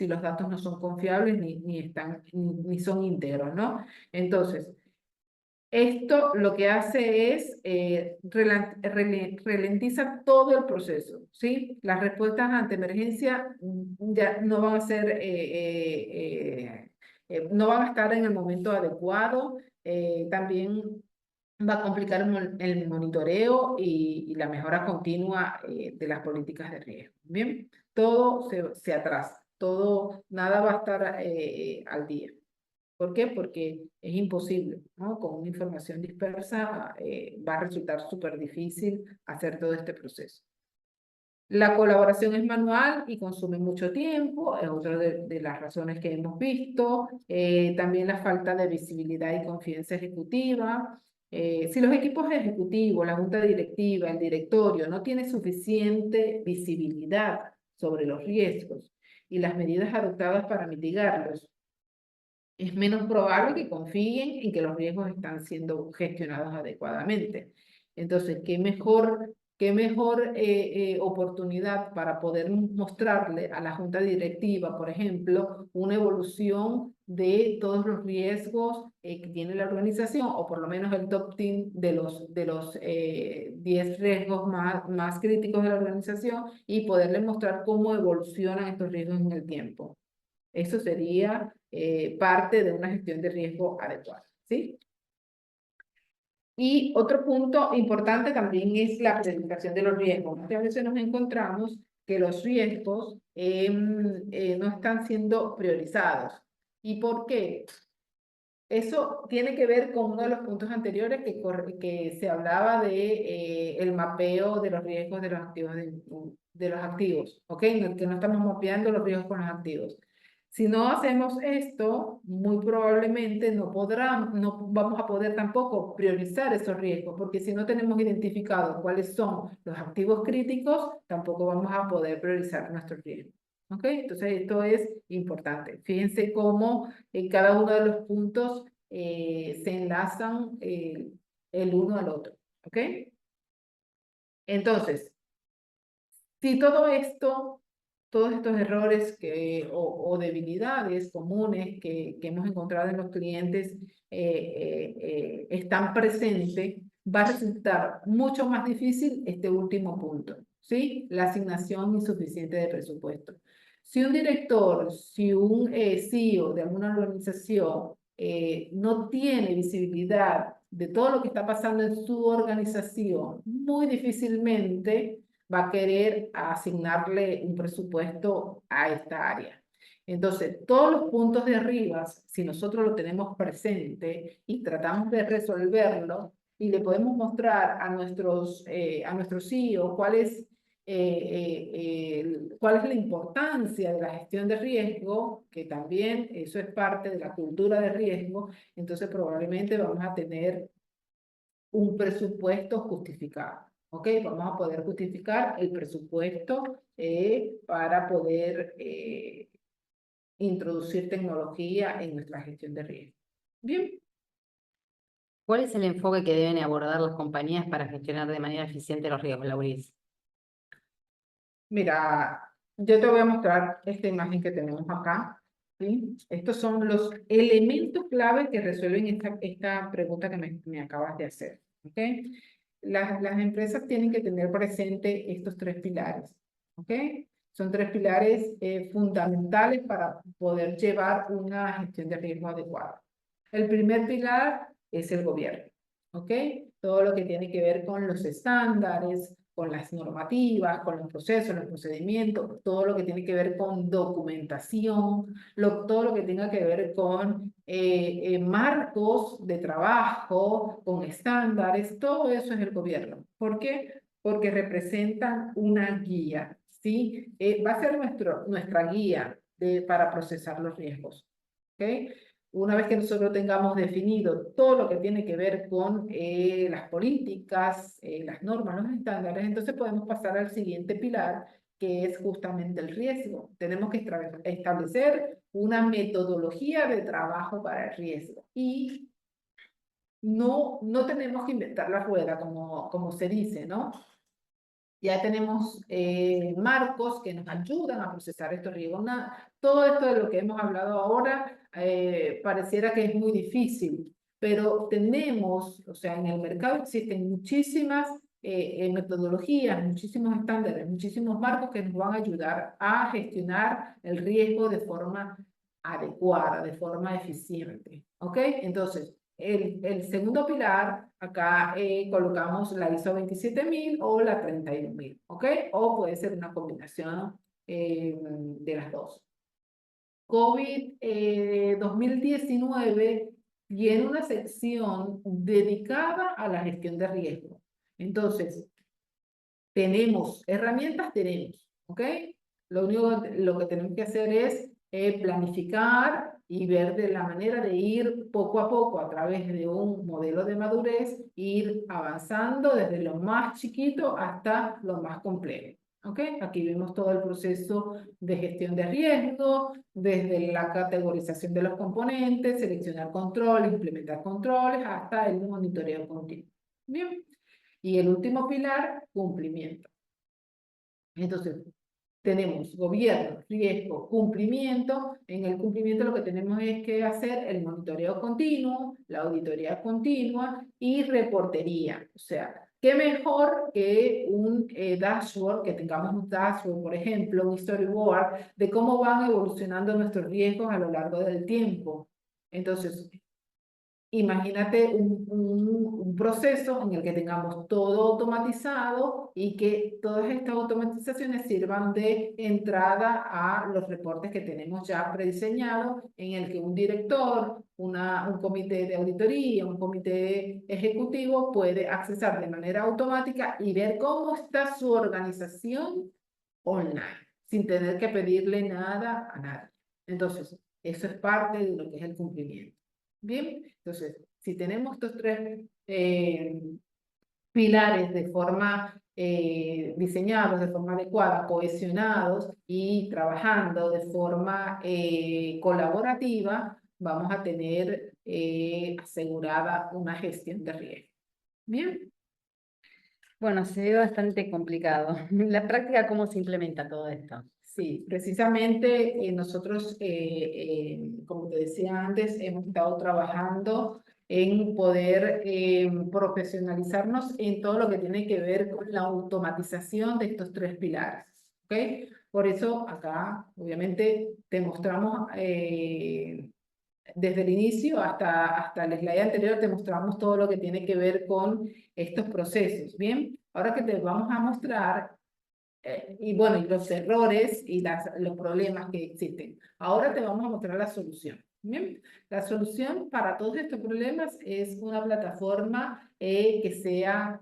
Speaker 2: los datos no son confiables ni son íntegros, ¿no? Entonces, esto lo que hace es ralentiza todo el proceso, ¿sí? Las respuestas ante emergencia ya no van a ser, no van a estar en el momento adecuado. También va a complicar el monitoreo y la mejora continua de las políticas de riesgo. Bien, todo se atrasa, nada va a estar al día. ¿Por qué? Porque es imposible, ¿no? Con una información dispersa va a resultar súper difícil hacer todo este proceso. La colaboración es manual y consume mucho tiempo, es otra de las razones que hemos visto. También la falta de visibilidad y confianza ejecutiva. Si los equipos ejecutivos, la junta directiva, el directorio no tienen suficiente visibilidad sobre los riesgos y las medidas adoptadas para mitigarlos, es menos probable que confíen en que los riesgos están siendo gestionados adecuadamente. Entonces, qué mejor oportunidad para poder mostrarle a la junta directiva, por ejemplo, una evolución de todos los riesgos que tiene la organización, o por lo menos el top 10 de los 10 riesgos más críticos de la organización, y poderle mostrar cómo evolucionan estos riesgos en el tiempo. Eso sería parte de una gestión de riesgo adecuada, ¿sí? Y otro punto importante también es la planificación de los riesgos. Muchas veces nos encontramos que los riesgos no están siendo priorizados. ¿Y por qué? Eso tiene que ver con uno de los puntos anteriores que se hablaba de el mapeo de los riesgos de los activos, de los activos, ¿ok? Que no estamos mapeando los riesgos con los activos. Si no hacemos esto, muy probablemente no vamos a poder tampoco priorizar esos riesgos, porque si no tenemos identificados cuáles son los activos críticos, tampoco vamos a poder priorizar nuestros riesgos. ¿Ok? Entonces esto es importante. Fíjense cómo en cada uno de los puntos se enlazan el uno al otro. ¿Ok? Entonces, si todo esto, todos estos errores o debilidades comunes que hemos encontrado en los clientes están presentes, va a resultar mucho más difícil este último punto, ¿sí? La asignación insuficiente de presupuesto. Si un director, si un CEO de alguna organización no tiene visibilidad de todo lo que está pasando en su organización, muy difícilmente va a querer asignarle un presupuesto a esta área. Entonces, todos los puntos de arriba, si nosotros lo tenemos presente y tratamos de resolverlo, y le podemos mostrar a nuestros CEO cuál es la importancia de la gestión de riesgo, que también eso es parte de la cultura de riesgo, entonces probablemente vamos a tener un presupuesto justificado. ¿Ok? Vamos a poder justificar el presupuesto para poder introducir tecnología en nuestra gestión de riesgo. Bien.
Speaker 1: ¿Cuál es el enfoque que deben abordar las compañías para gestionar de manera eficiente los riesgos, Lauris?
Speaker 2: Mira, yo te voy a mostrar esta imagen que tenemos acá, ¿sí? Estos son los elementos clave que resuelven esta pregunta que me acabas de hacer, ¿ok? Las empresas tienen que tener presente estos tres pilares, ¿ok? Son tres pilares fundamentales para poder llevar una gestión de riesgo adecuada. El primer pilar es el gobierno, ¿ok? Todo lo que tiene que ver con los estándares, con las normativas, con los procesos, los procedimientos, todo lo que tiene que ver con documentación, todo lo que tenga que ver con marcos de trabajo, con estándares, todo eso es el gobierno. ¿Por qué? Porque representan una guía, ¿sí? Va a ser nuestra guía para procesar los riesgos, ¿ok? Una vez que nosotros tengamos definido todo lo que tiene que ver con las políticas, las normas, los estándares, entonces podemos pasar al siguiente pilar, que es justamente el riesgo. Tenemos que establecer una metodología de trabajo para el riesgo. Y no tenemos que inventar la rueda, como se dice, ¿no? Ya tenemos marcos que nos ayudan a procesar estos riesgos. Todo esto de lo que hemos hablado ahora pareciera que es muy difícil, pero tenemos, o sea, en el mercado existen muchísimas metodologías, muchísimos estándares, muchísimos marcos que nos van a ayudar a gestionar el riesgo de forma adecuada, de forma eficiente. ¿Ok? Entonces, el segundo pilar, acá colocamos la ISO 27000 o la 31000, ¿ok? O puede ser una combinación de las dos. COVID 2019 tiene una sección dedicada a la gestión de riesgo. Entonces, tenemos herramientas, ¿ok? Lo que tenemos que hacer es planificar y ver de la manera de ir poco a poco a través de un modelo de madurez, ir avanzando desde lo más chiquito hasta lo más complejo. ¿Ok? Aquí vemos todo el proceso de gestión de riesgo, desde la categorización de los componentes, seleccionar controles, implementar controles, hasta el monitoreo continuo. Bien. Y el último pilar, cumplimiento. Entonces, tenemos gobierno, riesgo, cumplimiento. En el cumplimiento lo que tenemos es que hacer el monitoreo continuo, la auditoría continua y reportería. O sea, qué mejor que un dashboard, que tengamos un dashboard, por ejemplo, un storyboard de cómo van evolucionando nuestros riesgos a lo largo del tiempo. Entonces, imagínate un proceso en el que tengamos todo automatizado y que todas estas automatizaciones sirvan de entrada a los reportes que tenemos ya prediseñados, en el que un director, un comité de auditoría, un comité ejecutivo puede accesar de manera automática y ver cómo está su organización online, sin tener que pedirle nada a nadie. Entonces, eso es parte de lo que es el cumplimiento. Bien, entonces, si tenemos estos tres pilares de forma diseñados de forma adecuada, cohesionados y trabajando de forma colaborativa, vamos a tener asegurada una gestión de riesgo. Bien.
Speaker 1: Bueno, se ve bastante complicado. En la práctica, ¿cómo se implementa todo esto?
Speaker 2: Sí, precisamente nosotros, como te decía antes, hemos estado trabajando en poder profesionalizarnos en todo lo que tiene que ver con la automatización de estos tres pilares. ¿Ok? Por eso acá, obviamente, te mostramos desde el inicio hasta el slide anterior, te mostramos todo lo que tiene que ver con estos procesos. Bien, ahora que te vamos a mostrar y bueno, y los errores y los problemas que existen. Ahora te vamos a mostrar la solución. Bien, la solución para todos estos problemas es una plataforma que sea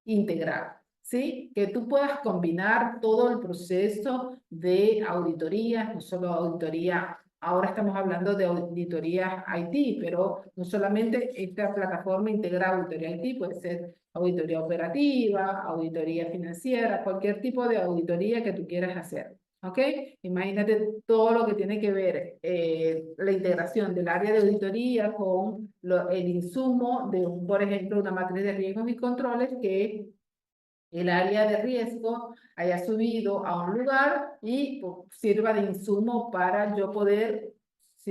Speaker 2: integral, ¿sí? Que tú puedas combinar todo el proceso de auditorías, no solo auditoría. Ahora estamos hablando de auditorías IT, pero no solamente esta plataforma integra auditoría IT, puede ser auditoría operativa, auditoría financiera, cualquier tipo de auditoría que tú quieras hacer. ¿Ok? Imagínate todo lo que tiene que ver la integración del área de auditoría con el insumo de, por ejemplo, una matriz de riesgos y controles que el área de riesgo haya subido a un lugar y pues, sirva de insumo para yo poder,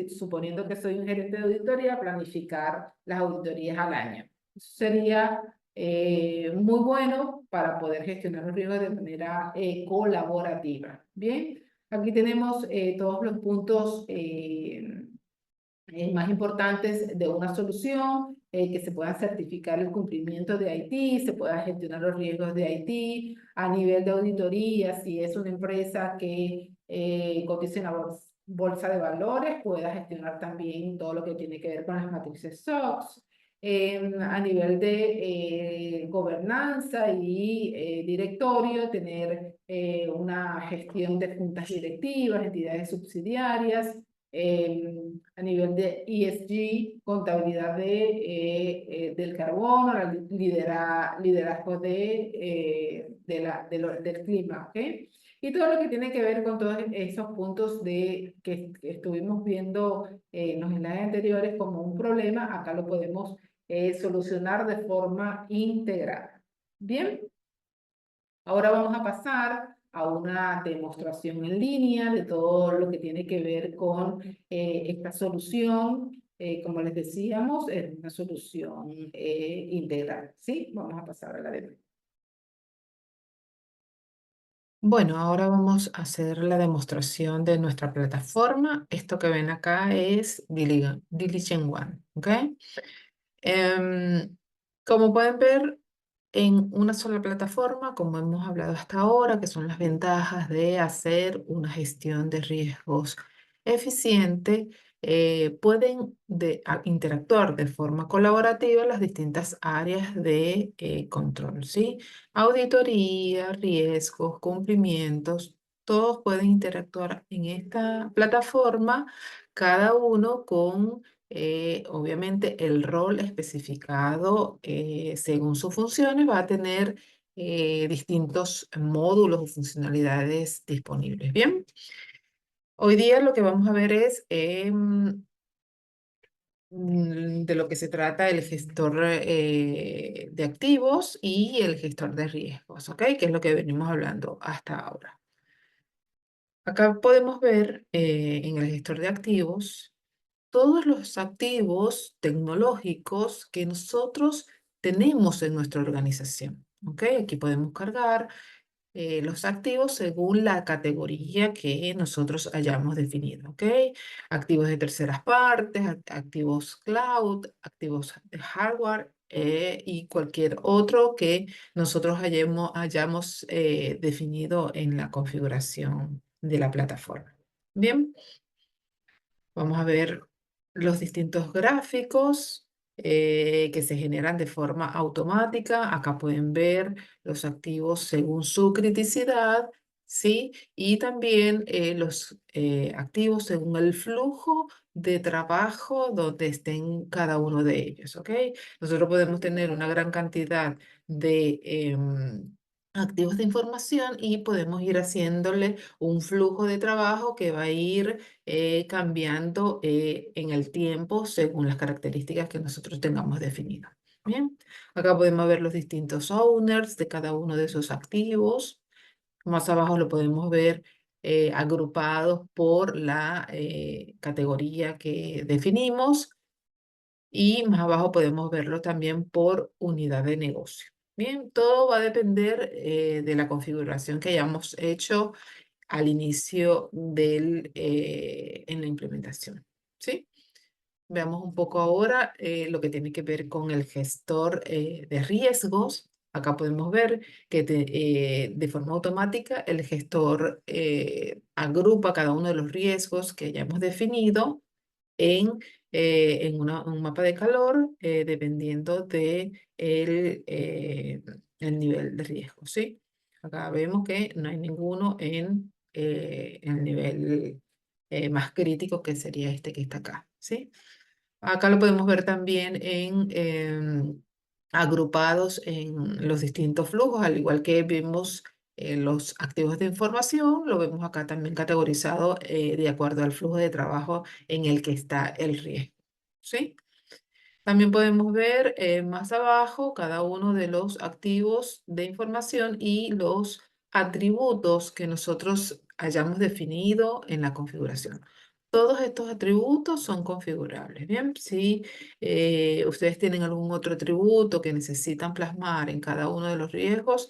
Speaker 2: suponiendo que soy un gerente de auditoría, planificar las auditorías al año. Eso sería muy bueno para poder gestionar los riesgos de manera colaborativa. Bien, aquí tenemos todos los puntos más importantes de una solución, que se pueda certificar el cumplimiento de IT, se pueda gestionar los riesgos de IT, a nivel de auditoría, si es una empresa que cotiza en la bolsa de valores, pueda gestionar también todo lo que tiene que ver con las matrices SOX. A nivel de gobernanza y directorio, tener una gestión de juntas directivas, entidades subsidiarias, a nivel de ESG, contabilidad del carbono, liderazgo del clima, ¿ok? Y todo lo que tiene que ver con todos esos puntos que estuvimos viendo en los slides anteriores como un problema, acá lo podemos solucionar de forma integral. Bien, ahora vamos a pasar a una demostración en línea de todo lo que tiene que ver con esta solución. Como les decíamos, es una solución integral. ¿Sí? Vamos a pasar a la demo.
Speaker 3: Bueno, ahora vamos a hacer la demostración de nuestra plataforma. Esto que ven acá es Diligent One, ¿ok? Como pueden ver, en una sola plataforma, como hemos hablado hasta ahora, que son las ventajas de hacer una gestión de riesgos eficiente, pueden interactuar de forma colaborativa las distintas áreas de control, ¿sí? Auditoría, riesgos, cumplimientos, todos pueden interactuar en esta plataforma, cada uno con obviamente el rol especificado según sus funciones va a tener distintos módulos o funcionalidades disponibles. Bien, hoy día lo que vamos a ver es de lo que se trata el gestor de activos y el gestor de riesgos, ¿ok? Que es lo que venimos hablando hasta ahora. Acá podemos ver en el gestor de activos todos los activos tecnológicos que nosotros tenemos en nuestra organización. ¿Ok? Aquí podemos cargar los activos según la categoría que nosotros hayamos definido. ¿Ok? Activos de terceras partes, activos cloud, activos de hardware y cualquier otro que nosotros hayamos definido en la configuración de la plataforma. Bien. Vamos a ver los distintos gráficos que se generan de forma automática. Acá pueden ver los activos según su criticidad, ¿sí? Y también los activos según el flujo de trabajo donde estén cada uno de ellos, ¿ok? Nosotros podemos tener una gran cantidad de activos de información y podemos ir haciéndole un flujo de trabajo que va a ir cambiando en el tiempo según las características que nosotros tengamos definidas. Bien, acá podemos ver los distintos owners de cada uno de esos activos. Más abajo lo podemos ver agrupados por la categoría que definimos. y más abajo podemos verlo también por unidad de negocio. Bien, todo va a depender de la configuración que hayamos hecho al inicio en la implementación. ¿Sí? Veamos un poco ahora lo que tiene que ver con el gestor de riesgos. Acá podemos ver que de forma automática el gestor agrupa cada uno de los riesgos que ya hemos definido en, un mapa de calor dependiendo de el nivel de riesgo, ¿sí? Acá vemos que no hay ninguno en el nivel más crítico, que sería este que está acá, ¿sí? Acá lo podemos ver también agrupados en los distintos flujos, al igual que vemos los activos de información, lo vemos acá también categorizado de acuerdo al flujo de trabajo en el que está el riesgo. ¿Sí? También podemos ver más abajo cada uno de los activos de información y los atributos que nosotros hayamos definido en la configuración. Todos estos atributos son configurables. Bien, si ustedes tienen algún otro atributo que necesitan plasmar en cada uno de los riesgos,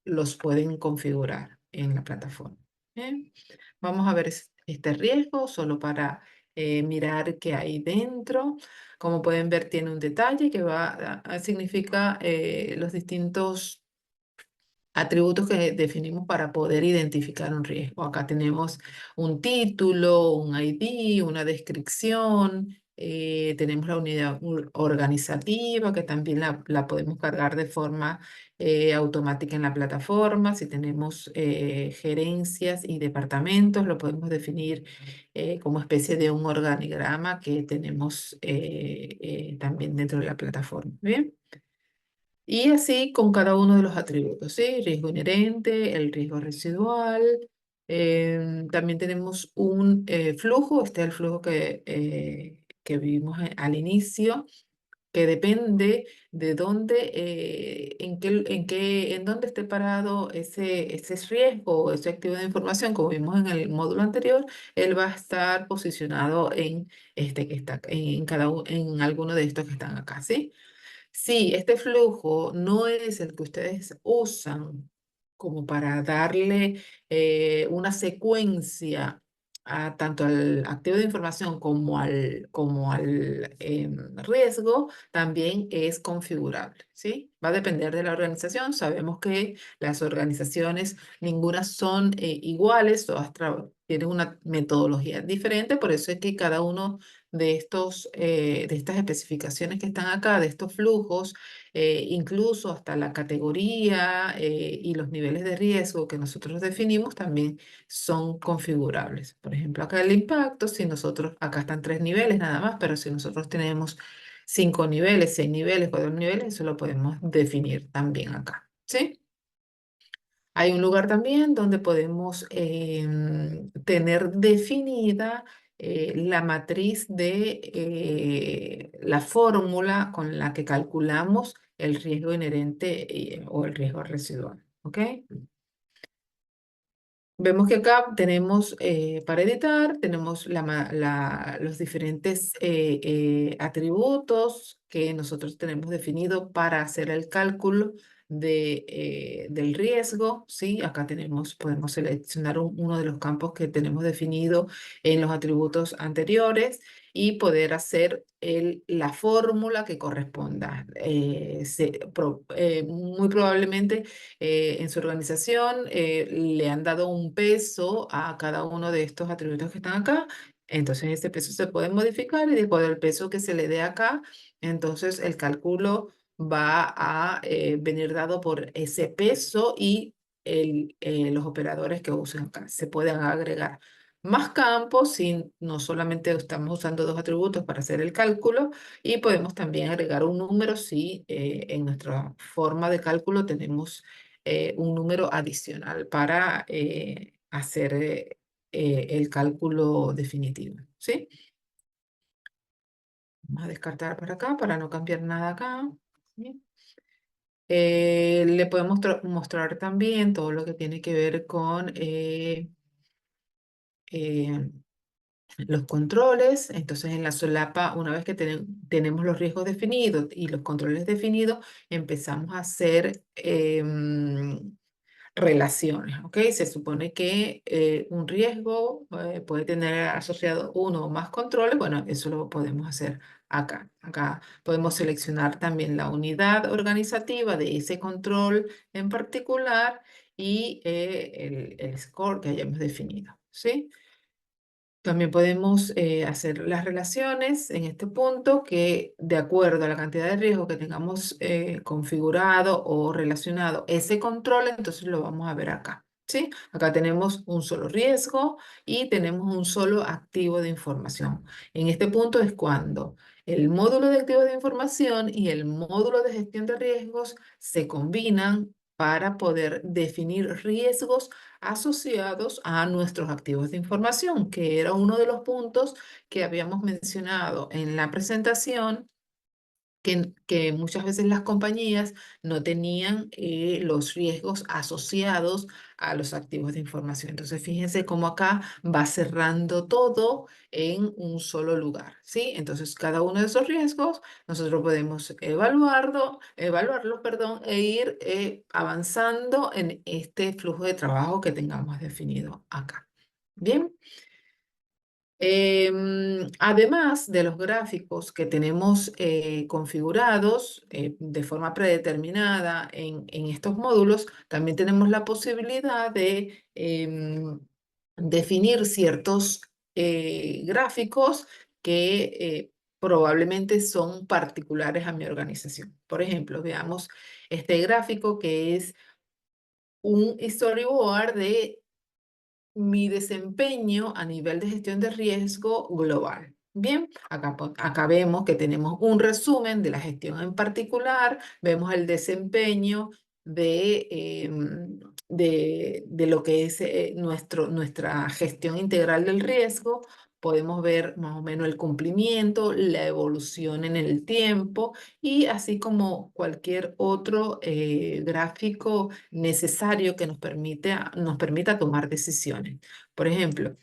Speaker 3: los pueden configurar en la plataforma. Bien, vamos a ver este riesgo solo para mirar qué hay dentro. Como pueden ver, tiene un detalle que significa los distintos atributos que definimos para poder identificar un riesgo. Acá tenemos un título, un ID, una descripción, tenemos la unidad organizativa que también la podemos cargar de forma automática en la plataforma. Si tenemos gerencias y departamentos, lo podemos definir como especie de un organigrama que tenemos también dentro de la plataforma. ¿Bien? Y así con cada uno de los atributos, ¿sí? Riesgo inherente, el riesgo residual. También tenemos un flujo, este es el flujo que vimos al inicio, que depende de dónde, en dónde esté parado ese riesgo o ese activo de información, como vimos en el módulo anterior, él va a estar posicionado en este que está, en alguno de estos que están acá, ¿sí? Si este flujo no es el que ustedes usan como para darle una secuencia tanto al activo de información como al riesgo, también es configurable, ¿sí? Va a depender de la organización. Sabemos que las organizaciones, ninguna son iguales, todas tienen una metodología diferente, por eso es que cada uno de estas especificaciones que están acá, de estos flujos, incluso hasta la categoría y los niveles de riesgo que nosotros definimos también son configurables. Por ejemplo, acá el impacto, si nosotros, acá están 3 niveles nada más, pero si nosotros tenemos 5 niveles, 6 niveles, 4 niveles, eso lo podemos definir también acá. ¿Sí? Hay un lugar también donde podemos tener definida la matriz de la fórmula con la que calculamos el riesgo inherente o el riesgo residual. ¿Ok? Vemos que acá tenemos para editar, tenemos los diferentes atributos que nosotros tenemos definido para hacer el cálculo del riesgo, ¿sí? Acá podemos seleccionar uno de los campos que tenemos definido en los atributos anteriores y poder hacer la fórmula que corresponda. Muy probablemente en su organización le han dado un peso a cada uno de estos atributos que están acá. Entonces ese peso se puede modificar y después del peso que se le dé acá, entonces el cálculo va a venir dado por ese peso y los operadores que usen acá. Se pueden agregar más campos si no solamente estamos usando 2 atributos para hacer el cálculo, y podemos también agregar un número si en nuestra forma de cálculo tenemos un número adicional para hacer el cálculo definitivo. ¿Sí? Vamos a descartar para acá para no cambiar nada acá. ¿Sí? Le podemos mostrar también todo lo que tiene que ver con los controles. Entonces, en la solapa, una vez que tenemos los riesgos definidos y los controles definidos, empezamos a hacer relaciones, ¿ok? Se supone que un riesgo puede tener asociado uno o más controles. Bueno, eso lo podemos hacer acá. Acá podemos seleccionar también la unidad organizativa de ese control en particular y el score que hayamos definido, ¿sí? También podemos hacer las relaciones en este punto que de acuerdo a la cantidad de riesgo que tengamos configurado o relacionado ese control, entonces lo vamos a ver acá. ¿Sí? Acá tenemos un solo riesgo y tenemos un solo activo de información. En este punto es cuando el módulo de activos de información y el módulo de gestión de riesgos se combinan para poder definir riesgos asociados a nuestros activos de información, que era uno de los puntos que habíamos mencionado en la presentación, que muchas veces las compañías no tenían los riesgos asociados a los activos de información. Entonces, fíjense cómo acá va cerrando todo en un solo lugar, ¿sí? Entonces, cada uno de esos riesgos nosotros podemos evaluarlo, perdón, e ir avanzando en este flujo de trabajo que tengamos definido acá. Bien. Además de los gráficos que tenemos configurados de forma predeterminada en estos módulos, también tenemos la posibilidad de definir ciertos gráficos que probablemente son particulares a mi organización. Por ejemplo, veamos este gráfico que es un storyboard de mi desempeño a nivel de gestión de riesgo global. Bien, acá vemos que tenemos un resumen de la gestión en particular, vemos el desempeño de lo que es nuestra gestión integral del riesgo. Podemos ver más o menos el cumplimiento, la evolución en el tiempo y así como cualquier otro gráfico necesario que nos permita tomar decisiones. Por ejemplo,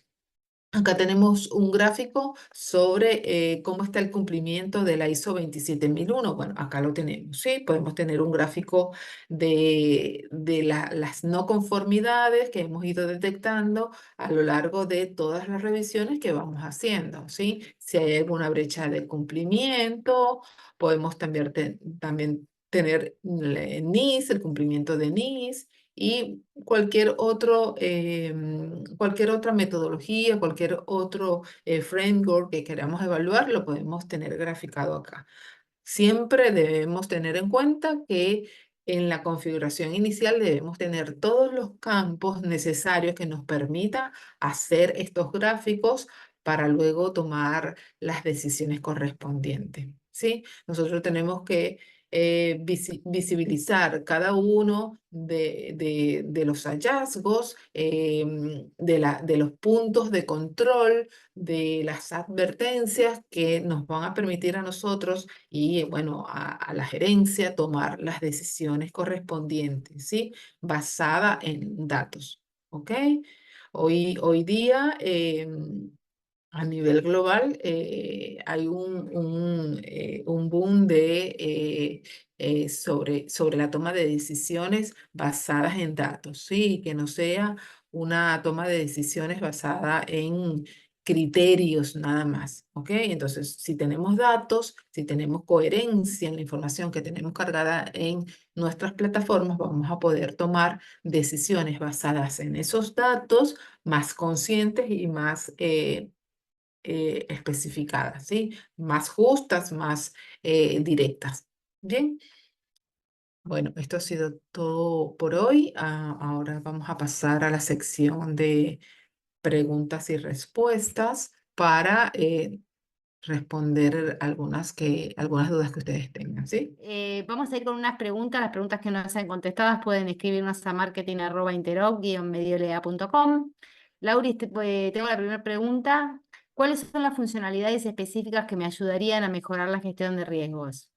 Speaker 3: acá tenemos un gráfico sobre cómo está el cumplimiento de la ISO 27001. Bueno, acá lo tenemos, ¿sí? Podemos tener un gráfico de las no conformidades que hemos ido detectando a lo largo de todas las revisiones que vamos haciendo, ¿sí? Si hay alguna brecha de cumplimiento, podemos también tener el NIS, el cumplimiento de NIS y cualquier otra metodología, cualquier otro framework que queramos evaluar, lo podemos tener graficado acá. Siempre debemos tener en cuenta que en la configuración inicial debemos tener todos los campos necesarios que nos permita hacer estos gráficos para luego tomar las decisiones correspondientes, ¿sí? Nosotros tenemos que visibilizar cada uno de los hallazgos, de los puntos de control, de las advertencias que nos van a permitir a nosotros y, bueno, a la gerencia tomar las decisiones correspondientes, ¿sí? Basada en datos, ¿ok? Hoy día, a nivel global, hay un boom sobre la toma de decisiones basadas en datos, ¿sí? Que no sea una toma de decisiones basada en criterios nada más, ¿ok? Entonces, si tenemos datos, si tenemos coherencia en la información que tenemos cargada en nuestras plataformas, vamos a poder tomar decisiones basadas en esos datos más conscientes y más especificadas, ¿sí? Más justas, más directas. Bien, bueno, esto ha sido todo por hoy. Ahora vamos a pasar a la sección de preguntas y respuestas para responder algunas dudas que ustedes tengan, ¿sí?
Speaker 1: Vamos a ir con unas preguntas. Las preguntas que no sean contestadas pueden escribirnos a marketing@interop-mediolea.com. Lauris, tengo la primera pregunta. ¿Cuáles son las funcionalidades específicas que me ayudarían a mejorar la gestión de riesgos?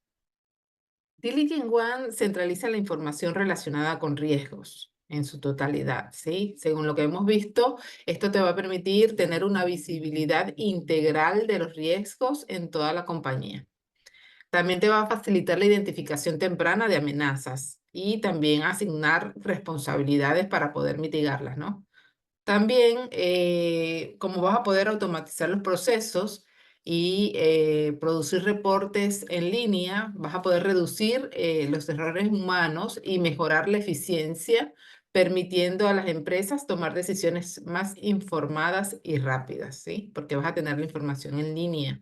Speaker 3: Diligent One centraliza la información relacionada con riesgos. en su totalidad, ¿sí? Según lo que hemos visto, esto te va a permitir tener una visibilidad integral de los riesgos en toda la compañía. También te va a facilitar la identificación temprana de amenazas y también asignar responsabilidades para poder mitigarlas, ¿no? También, como vas a poder automatizar los procesos y producir reportes en línea, vas a poder reducir los errores humanos y mejorar la eficiencia, permitiendo a las empresas tomar decisiones más informadas y rápidas, ¿sí? Porque vas a tener la información en línea.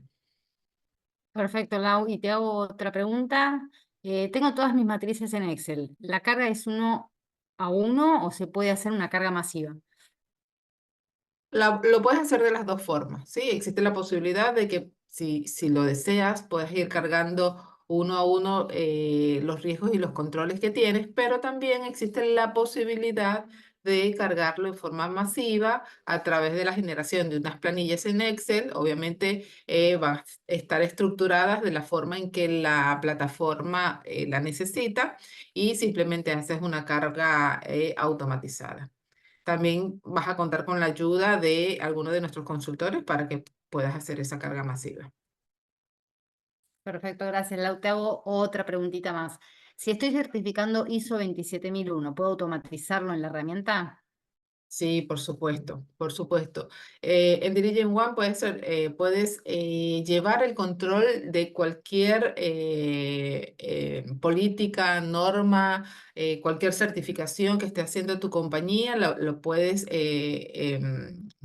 Speaker 1: Perfecto, Lau. Y te hago otra pregunta. Tengo todas mis matrices en Excel. ¿La carga es 1 a 1 o se puede hacer una carga masiva?
Speaker 3: Lo puedes hacer de las dos formas, ¿sí? Existe la posibilidad de que si lo deseas, puedes ir cargando 1 a 1 los riesgos y los controles que tienes, pero también existe la posibilidad de cargarlo en forma masiva a través de la generación de unas planillas en Excel. Obviamente van a estar estructuradas de la forma en que la plataforma la necesita y simplemente haces una carga automatizada. También vas a contar con la ayuda de alguno de nuestros consultores para que puedas hacer esa carga masiva.
Speaker 1: Perfecto, gracias, Lau. Te hago otra preguntita más. Si estoy certificando ISO 27001, ¿puedo automatizarlo en la herramienta?
Speaker 3: Sí, por supuesto, por supuesto. En Dirigent One puedes llevar el control de cualquier política, norma, cualquier certificación que esté haciendo tu compañía, lo puedes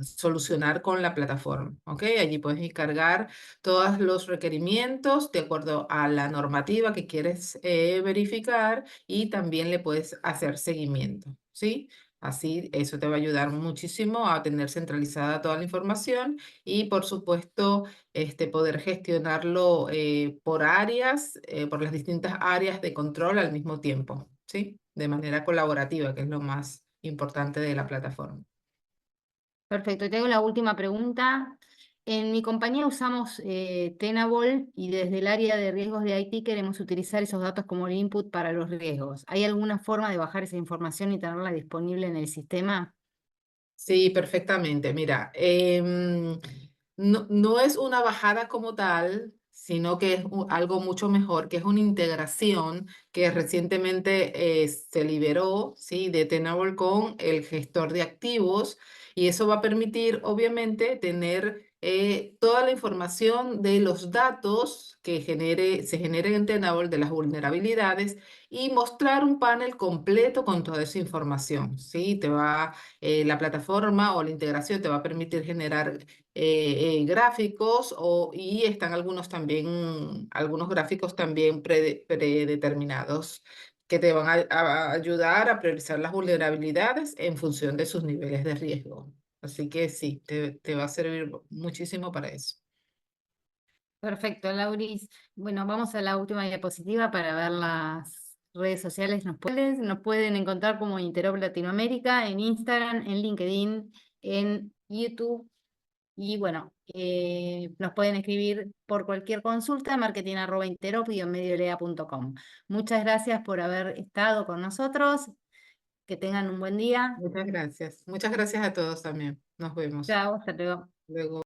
Speaker 3: solucionar con la plataforma, ¿ok? Allí puedes encargar todos los requerimientos de acuerdo a la normativa que quieres verificar y también le puedes hacer seguimiento, ¿sí? Así, eso te va a ayudar muchísimo a tener centralizada toda la información y, por supuesto, poder gestionarlo por áreas, por las distintas áreas de control al mismo tiempo, ¿sí? De manera colaborativa, que es lo más importante de la plataforma.
Speaker 1: Perfecto, y te hago la última pregunta. En mi compañía usamos Tenable y desde el área de riesgos de IT queremos utilizar esos datos como el input para los riesgos. ¿Hay alguna forma de bajar esa información y tenerla disponible en el sistema?
Speaker 3: Sí, perfectamente. Mira, no es una bajada como tal, sino que es algo mucho mejor, que es una integración que recientemente se liberó, ¿sí? De Tenable con el gestor de activos y eso va a permitir, obviamente, tener toda la información de los datos que se generen en Tenable, de las vulnerabilidades y mostrar un panel completo con toda esa información, ¿sí? La plataforma o la integración te va a permitir generar gráficos y están algunos gráficos también predeterminados que te van a ayudar a priorizar las vulnerabilidades en función de sus niveles de riesgo. Así que sí, te va a servir muchísimo para eso.
Speaker 1: Perfecto, Lauris. Bueno, vamos a la última diapositiva para ver las redes sociales. Nos pueden encontrar como Interop Latinoamérica en Instagram, en LinkedIn, en YouTube. Y bueno, nos pueden escribir por cualquier consulta, marketing@interop-mediolea.com. Muchas gracias por haber estado con nosotros. Que tengan un buen día.
Speaker 3: Muchas gracias. Muchas gracias a todos también. Nos vemos
Speaker 1: Chao, hasta luego.
Speaker 3: luego.